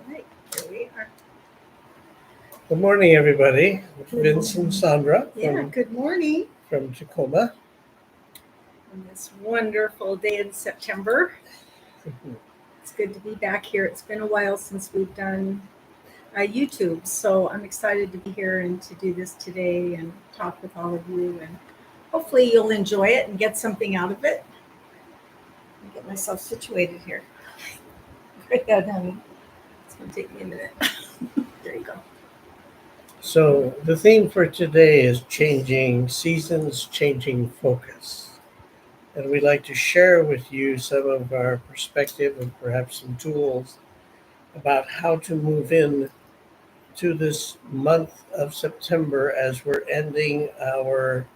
Right, here we are. Good morning, everybody. Good Vince and morning. Sandra Yeah, good morning from Tacoma. on this wonderful day in September. It's good to be back here. It's been a while since we've done YouTube, so I'm excited to be here and to do this today and talk with all of you. And hopefully, you'll enjoy it and get something out of it. Let me get myself situated here. Right now, honey. It's going to take me a minute. There you go. So, the theme for today is changing seasons, changing focus. And we'd like to share with you some of our perspective and perhaps some tools about how to move in to this month of September as we're ending our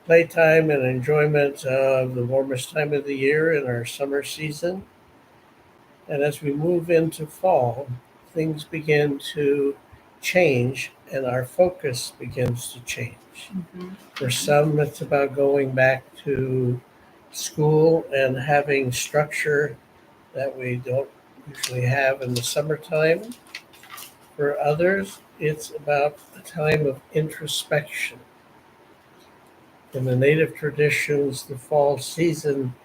playtime and enjoyment of the warmest time of the year in our summer season. And as we move into fall, things begin to change and our focus begins to change. For some, it's about going back to school and having structure that we don't usually have in the summertime. For others, it's about a time of introspection. In the native traditions, the fall season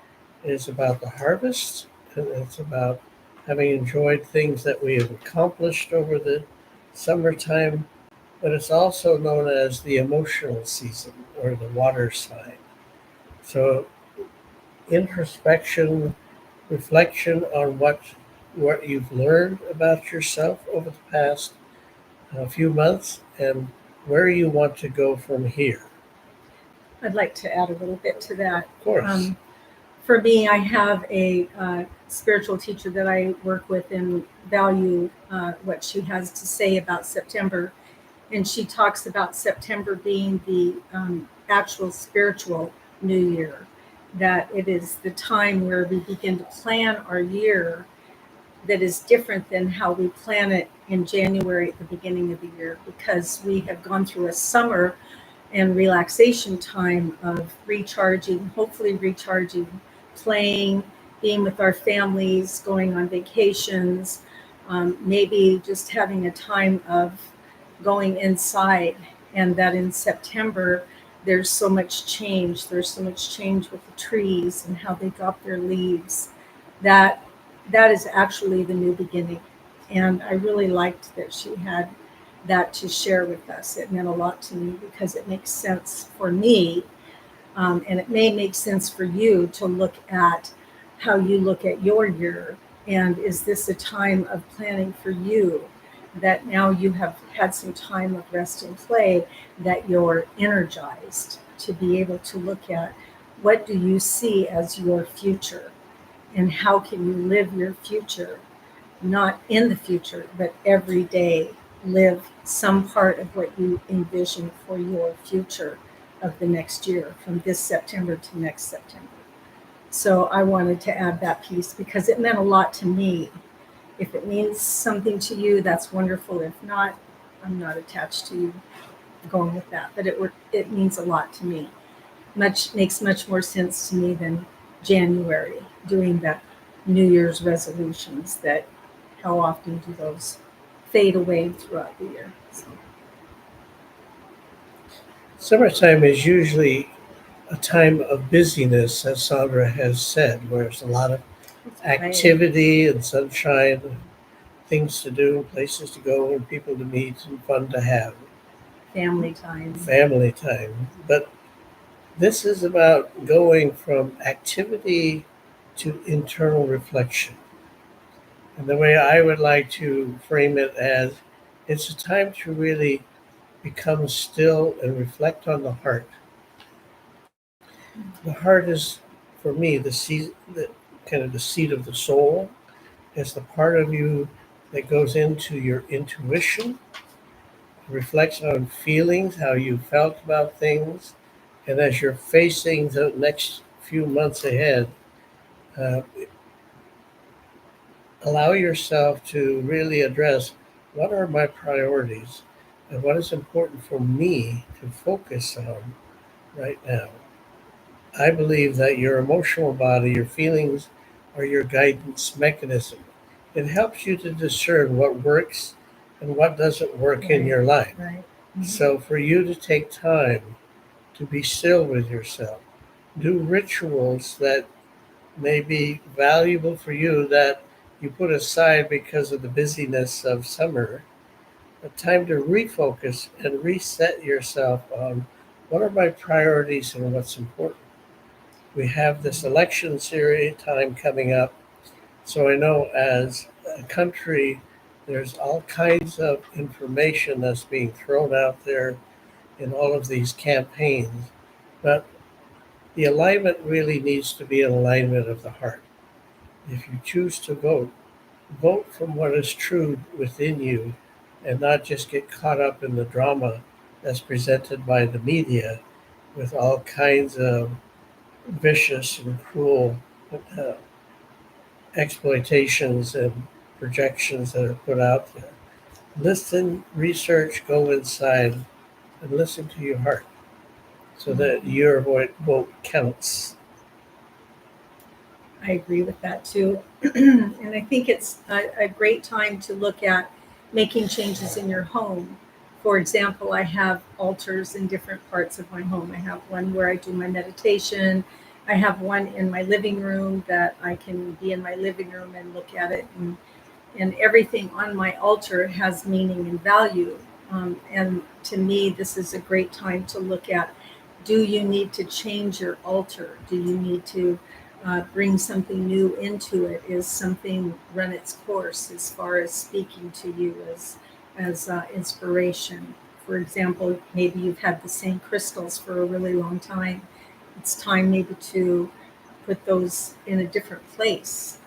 is about the harvest, and it's about having enjoyed things that we have accomplished over the summertime, but it's also known as the emotional season or the water sign. So introspection, reflection on what you've learned about yourself over the past few months and where you want to go from here. I'd like to add a little bit to that. Of course. For me, I have a spiritual teacher that I work with and value what she has to say about September. And she talks about September being the actual spiritual new year, that it is the time where we begin to plan our year that is different than how we plan it in January at the beginning of the year, because we have gone through a summer and relaxation time of recharging, hopefully recharging, playing, being with our families, going on vacations, maybe just having a time of going inside. And that in September, there's so much change. There's so much change with the trees and how they drop their leaves. That is actually the new beginning. And I really liked that she had that to share with us. It meant a lot to me because it makes sense for me, and it may make sense for you to look at how you look at your year. And is this a time of planning for you, that now you have had some time of rest and play, that you're energized to be able to look at what do you see as your future and how can you live your future, not in the future, but every day live some part of what you envision for your future of the next year, from this September to next September. So I wanted to add that piece because it meant a lot to me. If it means something to you, that's wonderful. If not, I'm not attached to you going with that. But it means a lot to me. Makes much more sense to me than January doing the New Year's resolutions. That how often do those fade away throughout the year? So. Summertime is usually a time of busyness, as Sandra has said, where there's a lot of activity and sunshine, things to do, places to go, and people to meet, and fun to have. Family time. Family time. But this is about going from activity to internal reflection. And the way I would like to frame it as it's a time to really become still and reflect on the heart. The heart is, for me, the kind of the seat of the soul. It's the part of you that goes into your intuition, reflects on feelings, how you felt about things, and as you're facing the next few months ahead, uh, allow yourself to really address what are my priorities and what is important for me to focus on right now. I believe that your emotional body, your feelings, are your guidance mechanism. it helps you to discern what works and what doesn't work in Right. your life. Right. So for you to take time to be still with yourself, do rituals that may be valuable for you that you put aside because of the busyness of summer, a time to refocus and reset yourself on what are my priorities and what's important. We have this election series time coming up. So I know as a country, there's all kinds of information that's being thrown out there in all of these campaigns. But the alignment really needs to be an alignment of the heart. If you choose to vote, vote from what is true within you and not just get caught up in the drama that's presented by the media with all kinds of vicious and cruel uh, exploitations and projections that are put out there. Listen, research, go inside, and listen to your heart so that your vote counts. I agree with that too. And I think it's a great time to look at making changes in your home. For example, I have altars in different parts of my home. I have one where I do my meditation. I have one in my living room that I can be in my living room and look at it. And everything on my altar has meaning and value. And to me, this is a great time to look at, do you need to change your altar? Do you need to bring something new into it? Is something run its course as far as speaking to you as inspiration? For example, maybe you've had the same crystals for a really long time. It's time maybe to put those in a different place.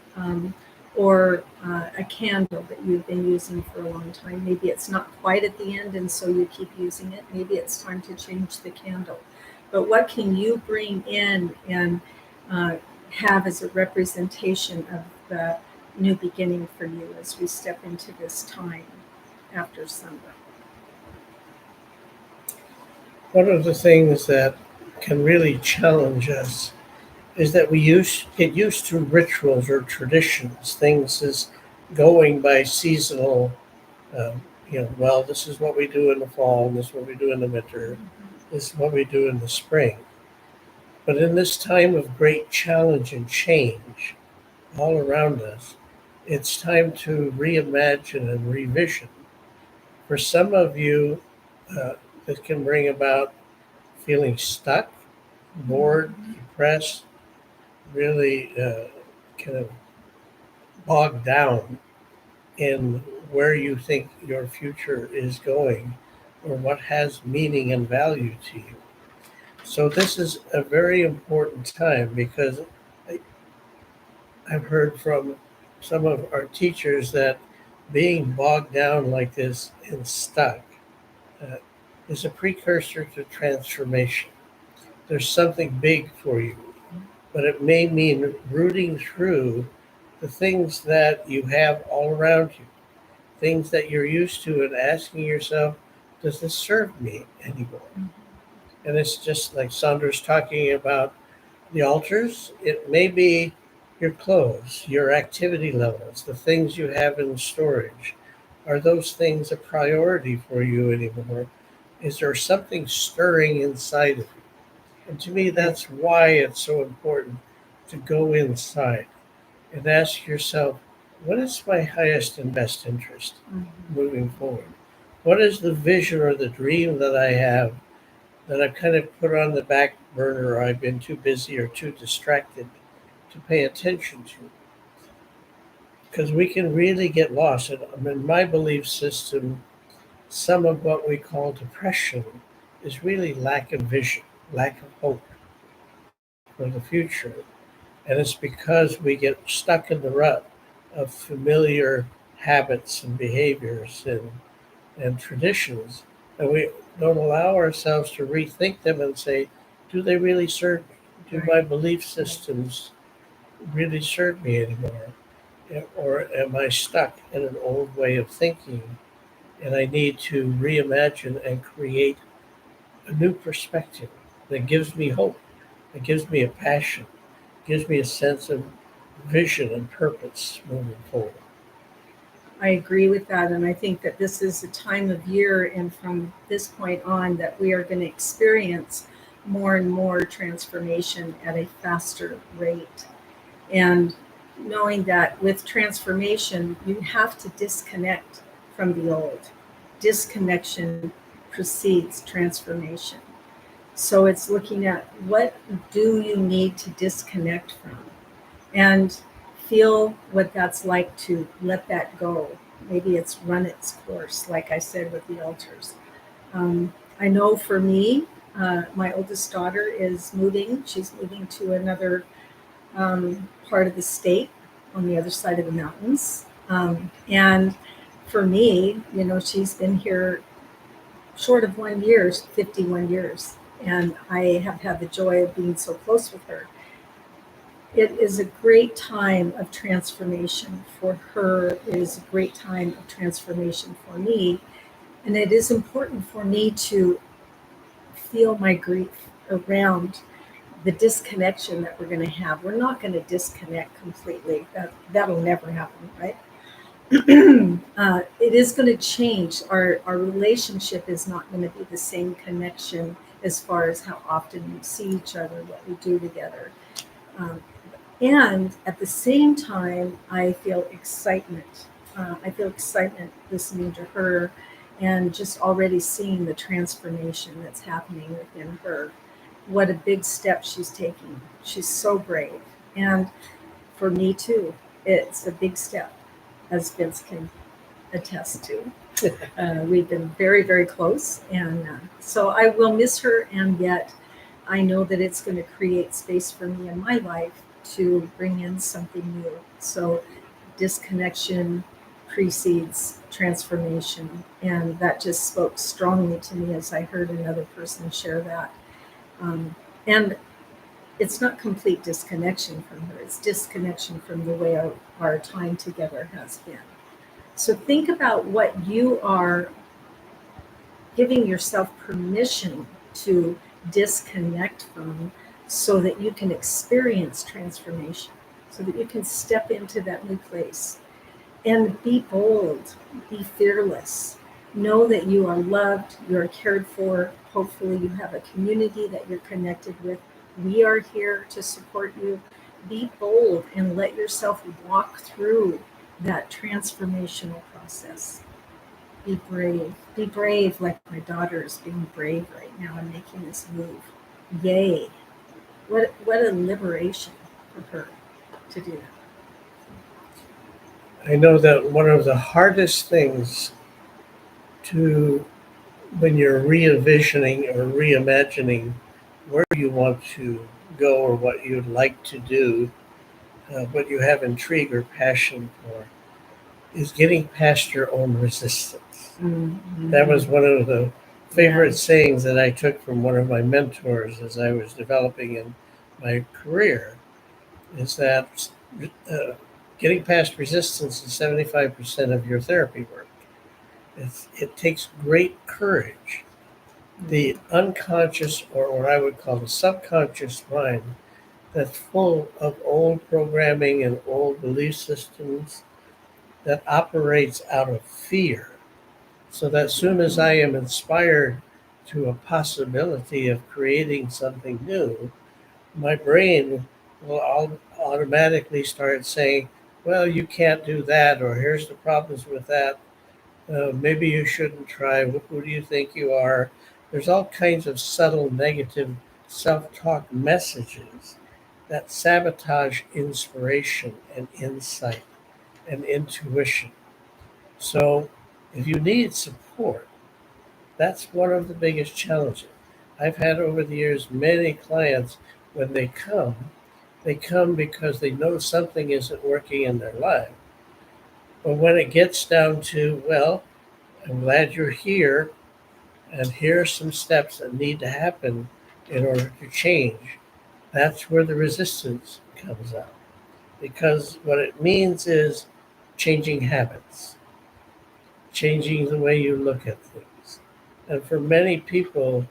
Or a candle that you've been using for a long time. Maybe it's not quite at the end, and so you keep using it. Maybe it's time to change the candle. But what can you bring in and uh, have as a representation of the new beginning for you as we step into this time after summer? One of the things that can really challenge us is that get used to rituals or traditions, things as going by seasonal. Well, this is what we do in the fall, and this is what we do in the winter, this is what we do in the spring. But in this time of great challenge and change all around us, it's time to reimagine and revision. For some of you, this can bring about feeling stuck, bored, depressed, really kind of bogged down in where you think your future is going or what has meaning and value to you. So, this is a very important time because I- I've heard from some of our teachers that being bogged down like this and stuck uh, is a precursor to transformation. There's something big for you, but it may mean rooting through the things that you have all around you, things that you're used to, and asking yourself, does this serve me anymore? And it's just like Sandra's talking about the altars. It may be your clothes, your activity levels, the things you have in storage. Are those things a priority for you anymore? Is there something stirring inside of you? And to me, that's why it's so important to go inside and ask yourself, what is my highest and best interest moving forward? What is the vision or the dream that I have that I've kind of put on the back burner or I've been too busy or too distracted to pay attention to? Because we can really get lost. And in my belief system, some of what we call depression is really lack of vision, lack of hope for the future. And it's because we get stuck in the rut of familiar habits and behaviors and traditions. And we don't allow ourselves to rethink them and say, do they really serve me? Do my belief systems really serve me anymore? Or am I stuck in an old way of thinking and I need to reimagine and create a new perspective that gives me hope, that gives me a passion, gives me a sense of vision and purpose moving forward. I agree with that. And I think that this is a time of year, and from this point on, that we are going to experience more and more transformation at a faster rate. And knowing that with transformation, you have to disconnect from the old. Disconnection precedes transformation. So it's looking at what do you need to disconnect from, and feel what that's like to let that go. Maybe it's run its course, like I said with the altars. I know for me, my oldest daughter is moving. She's moving to another part of the state on the other side of the mountains. And for me, she's been here short of 1 year, 51 years. And I have had the joy of being so close with her. It is a great time of transformation for her. It is a great time of transformation for me. And it is important for me to feel my grief around the disconnection that we're going to have. We're not going to disconnect completely. That'll never happen, right? It is going to change. Our relationship is not going to be the same connection as far as how often we see each other, what we do together. And at the same time, I feel excitement. I feel excitement listening to her and just already seeing the transformation that's happening within her. What a big step she's taking. She's so brave. And for me too, it's a big step, as Vince can attest to. We've been very, very close. And so I will miss her, and yet I know that it's going to create space for me in my life to bring in something new. So disconnection precedes transformation. And that just spoke strongly to me as I heard another person share that. And it's not complete disconnection from her, it's disconnection from the way our time together has been. So think about what you are giving yourself permission to disconnect from, so that you can experience transformation, so that you can step into that new place and be bold, be fearless. Know that you are loved, you are cared for. Hopefully, you have a community that you're connected with. We are here to support you. Be bold and let yourself walk through that transformational process. Be brave. Be brave like my daughter is being brave right now and making this move. Yay. What a liberation for her to do that. I know that one of the hardest things to, when you're re-envisioning or reimagining where you want to go or what you'd like to do, what you have intrigue or passion for, is getting past your own resistance. Mm-hmm. That was one of the favorite sayings that I took from one of my mentors as I was developing in my career, is that getting past resistance is 75% of your therapy work. It takes great courage. The unconscious, or what I would call the subconscious mind, that's full of old programming and old belief systems, that operates out of fear. So that soon as I am inspired to a possibility of creating something new, my brain will automatically start saying, well, you can't do that, or here's the problems with that. Maybe you shouldn't try. Who do you think you are? There's all kinds of subtle negative self talk messages that sabotage inspiration and insight and intuition. So, if you need support, that's one of the biggest challenges. I've had over the years many clients, when they come because they know something isn't working in their life. But when it gets down to, well, I'm glad you're here, and here are some steps that need to happen in order to change, that's where the resistance comes out. Because what it means is changing habits, changing the way you look at things. And for many people,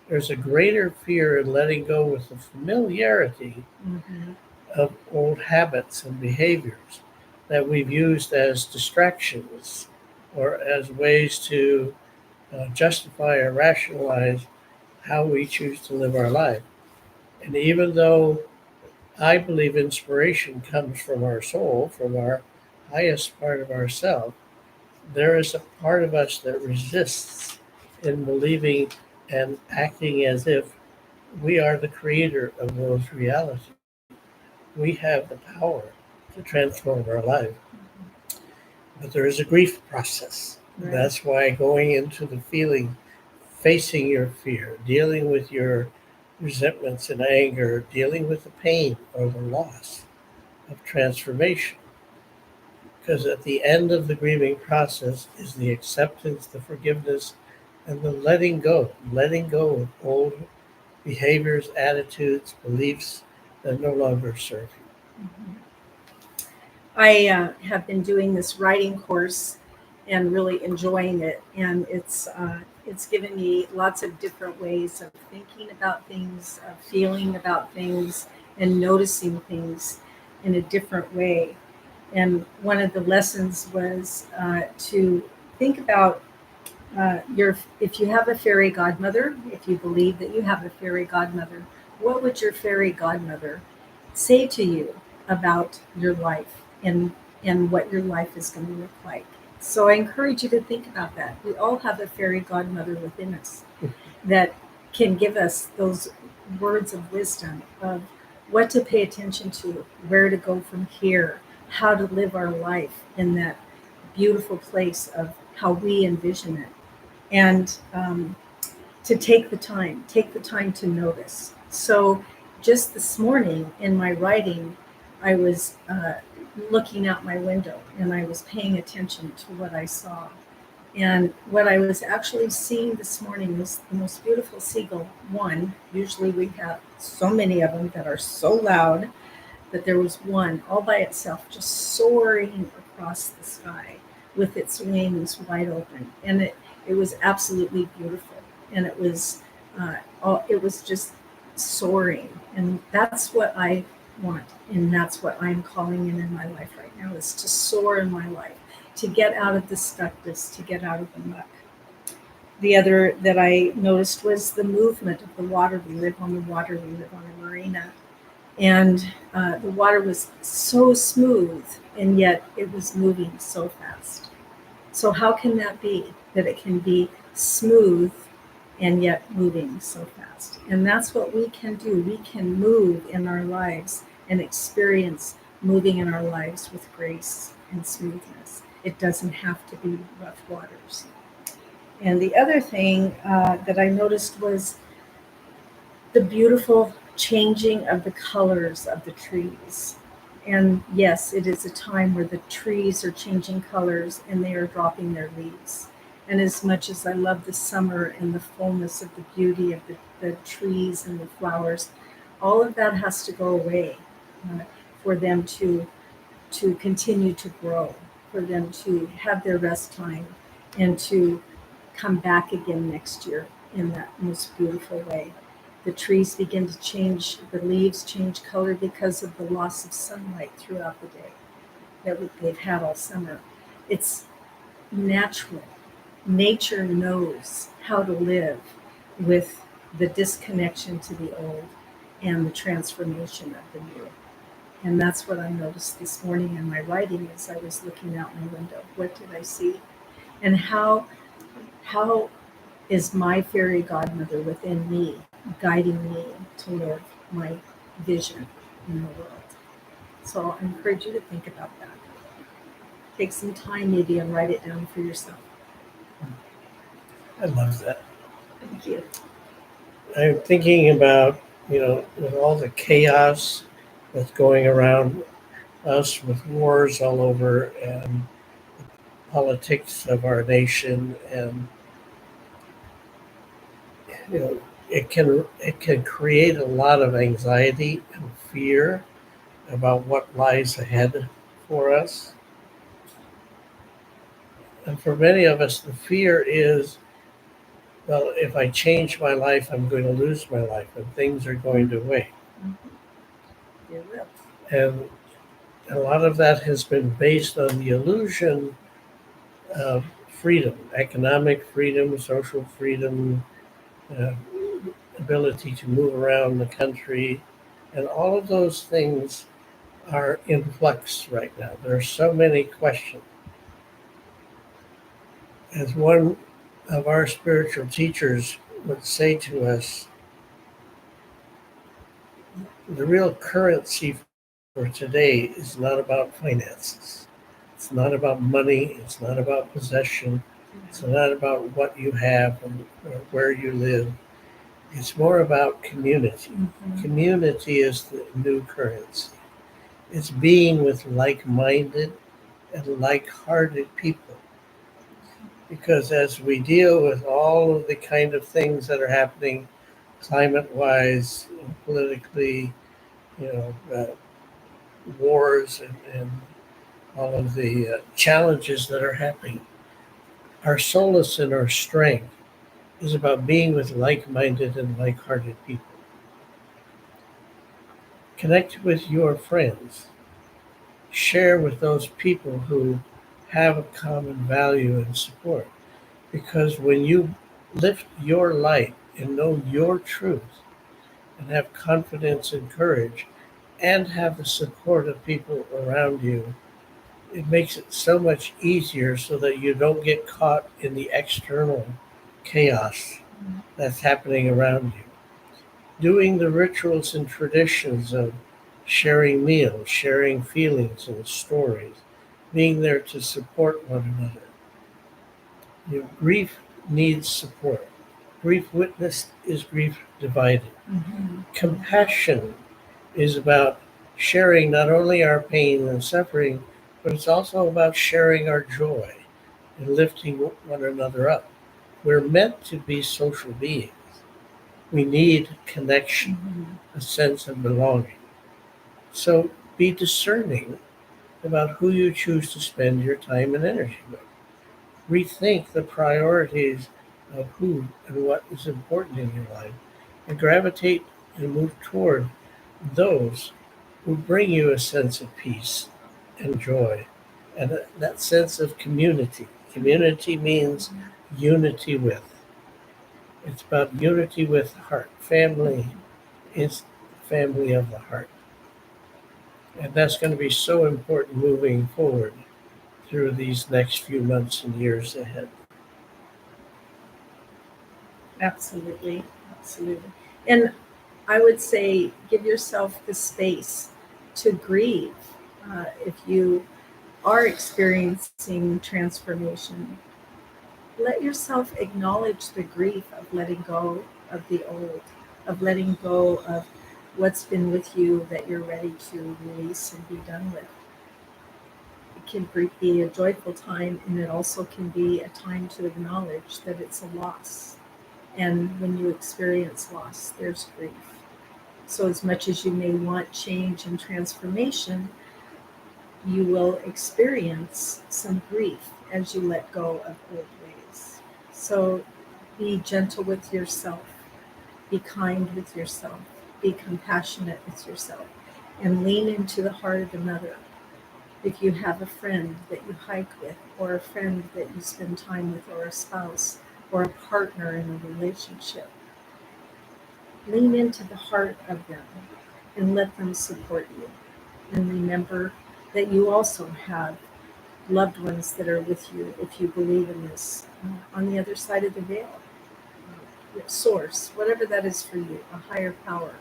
there's a greater fear in letting go with the familiarity Mm-hmm. of old habits and behaviors. that we've used as distractions or as ways to justify or rationalize how we choose to live our life. And even though I believe inspiration comes from our soul, from our highest part of ourself, there is a part of us that resists in believing and acting as if we are the creator of those realities. We have the power to transform our life. But there is a grief process. Right. That's why going into the feeling, facing your fear, dealing with your resentments and anger, dealing with the pain or the loss of transformation. Because at the end of the grieving process is the acceptance, the forgiveness, and the letting go of old behaviors, attitudes, beliefs that no longer serve you. Mhm. I have been doing this writing course and really enjoying it, and it's given me lots of different ways of thinking about things, of feeling about things, and noticing things in a different way. And one of the lessons was to think about your if you have a fairy godmother, if you believe that you have a fairy godmother, what would your fairy godmother say to you about your life and what your life is going to look like? So I encourage you to think about that. We all have a fairy godmother within us that can give us those words of wisdom of what to pay attention to, where to go from here, how to live our life in that beautiful place of how we envision it. And to take the time to notice. So just this morning in my writing, I was looking out my window and I was paying attention to what I saw. And what I was actually seeing this morning was the most beautiful seagull. One, usually we have so many of them that are so loud, but there was one all by itself just soaring across the sky with its wings wide open. And it was absolutely beautiful. And it was just soaring. And that's what I want. And that's what I'm calling in my life right now is to soar in my life, to get out of the stuckness, to get out of the muck. The other that I noticed was the movement of the water. We live on the water, we live on a marina. And the water was so smooth, and yet it was moving so fast. So, how can that be? That it can be smooth and yet moving so fast. And that's what we can do. We can move in our lives and experience moving in our lives with grace and smoothness. It doesn't have to be rough waters. And the other thing that I noticed was the beautiful changing of the colors of the trees. And yes, it is a time where the trees are changing colors and they are dropping their leaves. And as much as I love the summer and the fullness of the beauty of the trees and the flowers, all of that has to go away uh, for them to continue to grow, for them to have their rest time and to come back again next year in that most beautiful way. The trees begin to change, the leaves change color because of the loss of sunlight throughout the day that they've had all summer. It's natural. Nature knows how to live with the disconnection to the old and the transformation of the new. And that's what I noticed this morning in my writing as I was looking out my window. What did I see? And how is my fairy godmother within me guiding me to live my vision in the world? So I encourage you to think about that. Take some time maybe and write it down for yourself. I love that. Thank you. I'm thinking about, with all the chaos that's going around us with wars all over and politics of our nation, and it can create a lot of anxiety and fear about what lies ahead for us. And for many of us, the fear is, well, if I change my life, I'm going to lose my life and things are going to wait. Mhm. You will. And a lot of that has been based on the illusion of freedom, economic freedom, social freedom, uh, ability to move around the country, and all of those things are in flux right now. There are so many questions. As one of our spiritual teachers would say to us, the real currency for today is not about finances. It's not about money. It's not about possession. It's not about what you have or where you live. It's more about community. Mhm. Community is the new currency. It's being with like minded and like hearted people. Because as we deal with all of the kind of things that are happening climate wise, politically, wars and all of the challenges that are happening, our solace and our strength is about being with like minded and like hearted people. Connect with your friends. Share with those people who have a common value and support. Because when you lift your light and know your truth and have confidence and courage and have the support of people around you, it makes it so much easier so that you don't get caught in the external chaos that's happening around you. Doing the rituals and traditions of sharing meals, sharing feelings and stories, being there to support one another. Grief needs support. Grief witnessed is grief divided. Mhm. Compassion is about sharing not only our pain and suffering, but it's also about sharing our joy and lifting one another up. We're meant to be social beings. We need connection, Mhm. a sense of belonging. So be discerning about who you choose to spend your time and energy with. Rethink the priorities of who and what is important in your life and gravitate and move toward those who bring you a sense of peace and joy and that sense of community. Community means unity with. It's about unity with heart. Family is family of the heart. And that's going to be so important moving forward through these next few months and years ahead. Absolutely. Absolutely. And I would say give yourself the space to grieve. If you are experiencing transformation, let yourself acknowledge the grief of letting go of the old, of letting go of what's been with you that you're ready to release and be done with. It can be a joyful time, and it also can be a time to acknowledge that it's a loss. And when you experience loss, there's grief. So, as much as you may want change and transformation, you will experience some grief as you let go of old ways. So, be gentle with yourself, be kind with yourself, be compassionate with yourself, and lean into the heart of another. If you have a friend that you hike with, or a friend that you spend time with, or a spouse, or a partner in a relationship, lean into the heart of them and let them support you. And remember that you also have loved ones that are with you if you believe in this on the other side of the veil. Source, whatever that is for you, a higher power,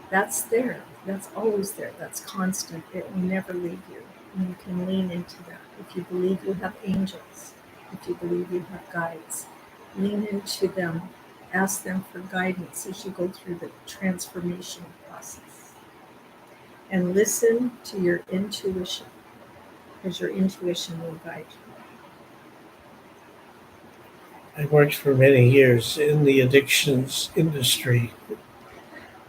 that's there. That's always there. That's constant. It will never leave you. And you can lean into that. If you believe you have angels, if you believe you have guides, lean into them. Ask them for guidance as you go through the transformation process. And listen to your intuition, because your intuition will guide you. I worked for many years in the addictions industry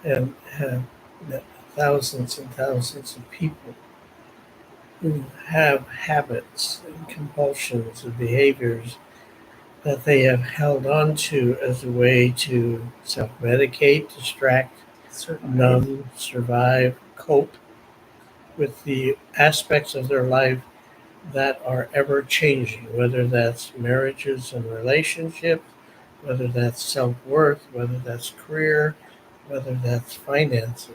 and have met thousands and thousands of people who have habits and compulsions and behaviors that they have held on to as a way to self medicate, distract, Survive. numb, survive, cope. with the aspects of their life that are ever changing, whether that's marriages and relationships, whether that's self worth, whether that's career, whether that's finances.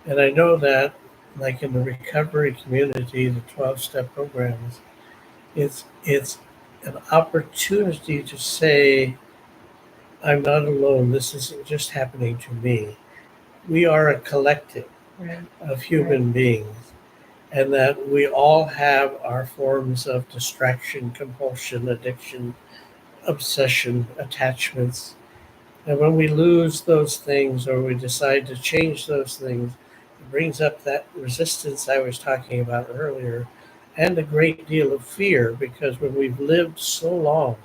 And I know that, like in the recovery community, the 12-step programs, it's an opportunity to say, I'm not alone. This isn't just happening to me. We are a collective Right. of human beings, and that we all have our forms of distraction, compulsion, addiction, obsession, attachments. And when we lose those things or we decide to change those things, it brings up that resistance I was talking about earlier and a great deal of fear, because when we've lived so long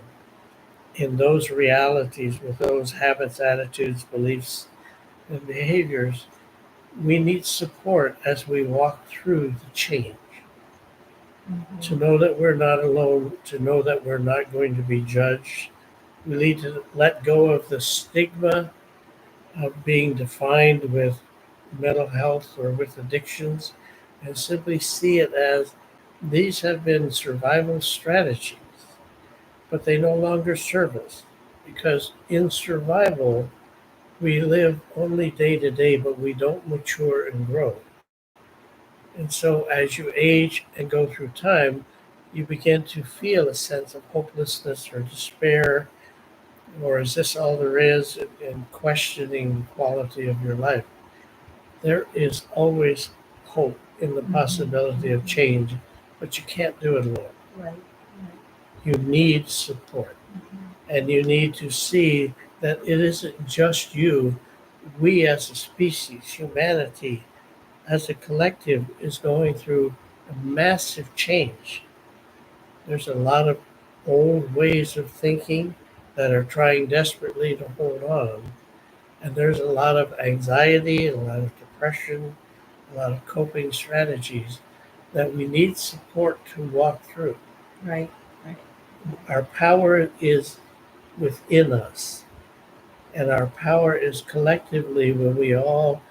in those realities with those habits, attitudes, beliefs, and behaviors, we need support as we walk through the change. To Mhm. know that we're not alone, to know that we're not going to be judged. We need to let go of the stigma of being defined with mental health or with addictions, and simply see it as these have been survival strategies, but they no longer serve us, because in survival we live only day to day, but we don't mature and grow. And so as you age and go through time, you begin to feel a sense of hopelessness or despair, or is this all there is, and questioning the quality of your life. There is always hope in the Mhm. possibility of Mhm. change, but you can't do it alone. Right. Right. You need support, Mhm. and you need to see that it isn't just you. We as a species, humanity, as a collective, is going through a massive change. There's a lot of old ways of thinking that are trying desperately to hold on. And there's a lot of anxiety, a lot of depression, a lot of coping strategies that we need support to walk through. Right. Right. Our power is within us, and our power is collectively when we all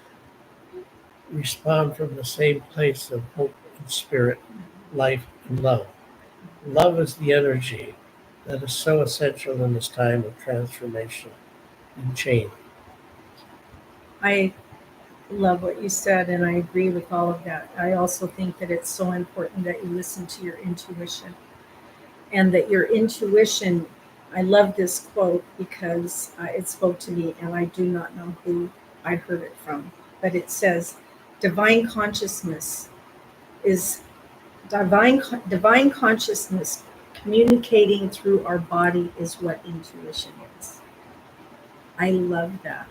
respond from the same place of hope and spirit, life, and love. Love is the energy that is so essential in this time of transformation and change. I love what you said, and I agree with all of that. I also think that it's so important that you listen to your intuition, and that your intuition. I love this quote because it spoke to me, and I do not know who I heard it from, but it says, "Divine consciousness is divine consciousness communicating through our body is what intuition is." I love that.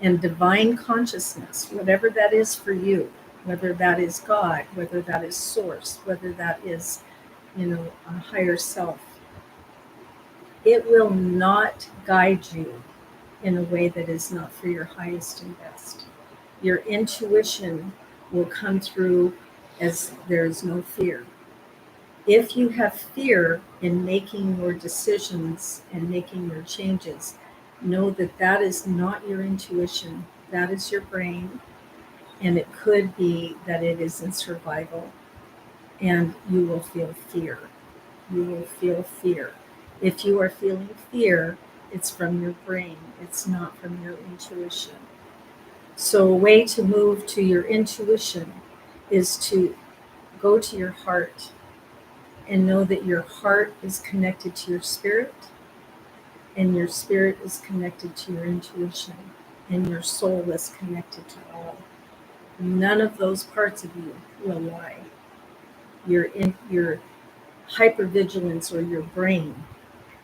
And divine consciousness, whatever that is for you, whether that is God, whether that is source, whether that is, a higher self, it will not guide you in a way that is not for your highest and best. Your intuition will come through as there is no fear. If you have fear in making your decisions and making your changes, know that that is not your intuition. That is your brain. And it could be that it is in survival, and you will feel fear. You will feel fear. If you are feeling fear, it's from your brain, it's not from your intuition. So, a way to move to your intuition is to go to your heart and know that your heart is connected to your spirit, and your spirit is connected to your intuition, and your soul is connected to all. None of those parts of you will lie. Your hypervigilance or your brain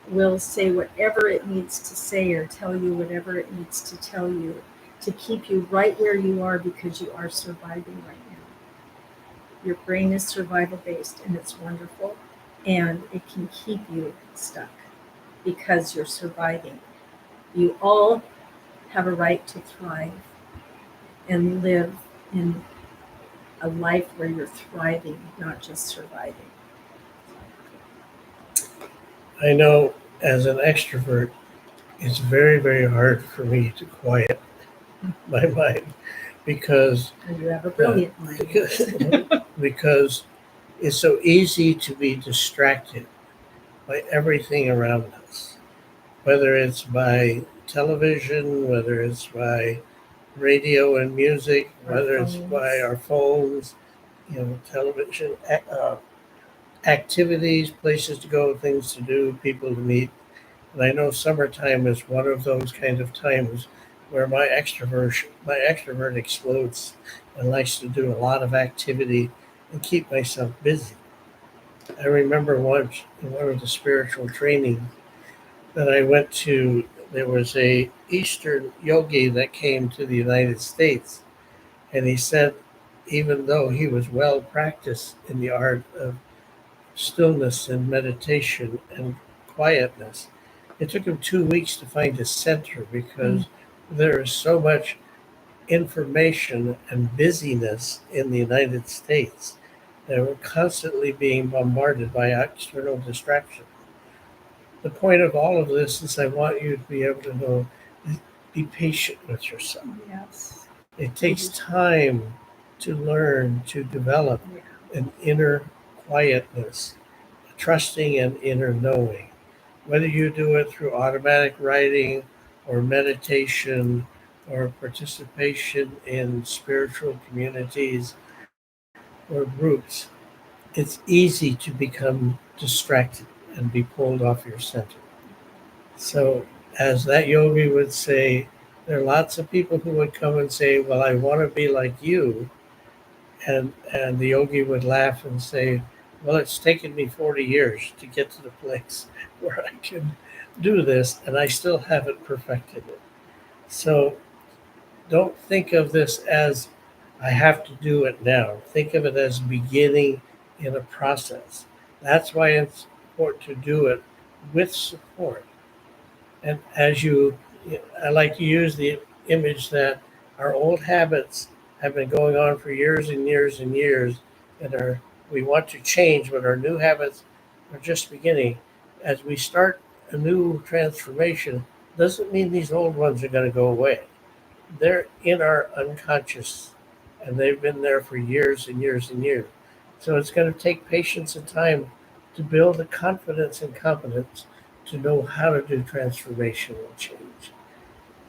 will say whatever it needs to say or tell you whatever it needs to tell you to keep you right where you are because you are surviving right now. Your brain is survival based, and it's wonderful, and it can keep you stuck because you're surviving. You all have a right to thrive and live in a life where you're thriving, not just surviving. I know as an extrovert, it's very, very hard for me to quiet my mind because And you have a brilliant mind. because it's so easy to be distracted by everything around us, whether it's by television, whether it's by radio and music, Our whether it's by phones. our phones, television, activities, places to go, things to do, people to meet. And I know summertime is one of those kind of times where my extrovert explodes and likes to do a lot of activity and keep myself busy. I remember once in one of the spiritual training that I went to, there was a Eastern yogi that came to the United States, and he said, even though he was well practiced in the art of stillness and meditation and quietness, it took him 2 weeks to find his center because there is so much information and busyness in the United States. They were constantly being bombarded by external distraction. The point of all of this is I want you to be able to know, be patient with yourself. Yes. It takes time to learn to develop Yeah. an inner quietness, trusting and inner knowing. Whether you do it through automatic writing or meditation or participation in spiritual communities or groups, it's easy to become distracted and be pulled off your center. So, as that yogi would say, there are lots of people who would come and say, "Well, I want to be like you." And the yogi would laugh and say, "Well, it's taken me 40 years to get to the place where I can do this, and I still haven't perfected it." So don't think of this as I have to do it now. Think of it as beginning in a process. That's why it's important to do it with support. And I like to use the image that our old habits have been going on for years and years and years, and we want to change, but our new habits are just beginning. As we start a new transformation, doesn't mean these old ones are going to go away. They're in our unconscious, and they've been there for years and years and years. So it's going to take patience and time to build the confidence and competence to know how to do transformational change.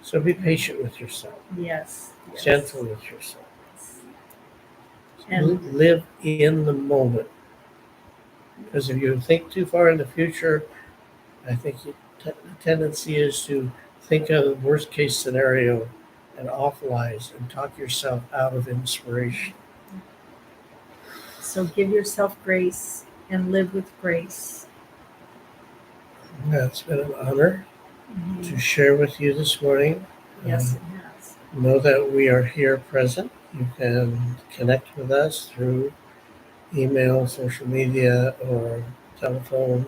So be patient with yourself, Yes. gentle with yourself, And live in the moment. Because if you think too far in the future, I think the tendency is to think of the worst case scenario and awfulize and talk yourself out of inspiration. so give yourself grace and live with grace. Yeah, it's been an honor to share with you this morning. Yes, it has. Know that we are here present. You can connect with us through email, social media, or telephone.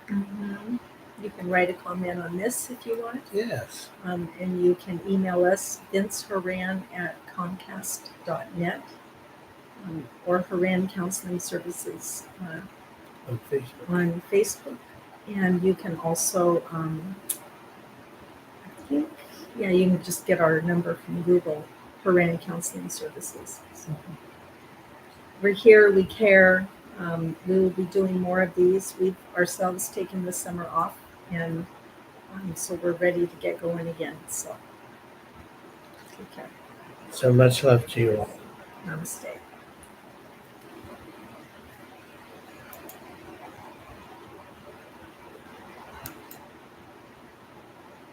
Mhm. You can write a comment on this if you want. Yes, And you can email us, vincehoran@comcast.net, or Horan Counseling Services on Facebook. on Facebook. And you can also, I think, yeah, you can just get our number from Google, Horan Counseling Services. So we're here, we care. We will be doing more of these. We've ourselves taken the summer off, and so we're ready to get going again. So take care. So much love to you all. Namaste.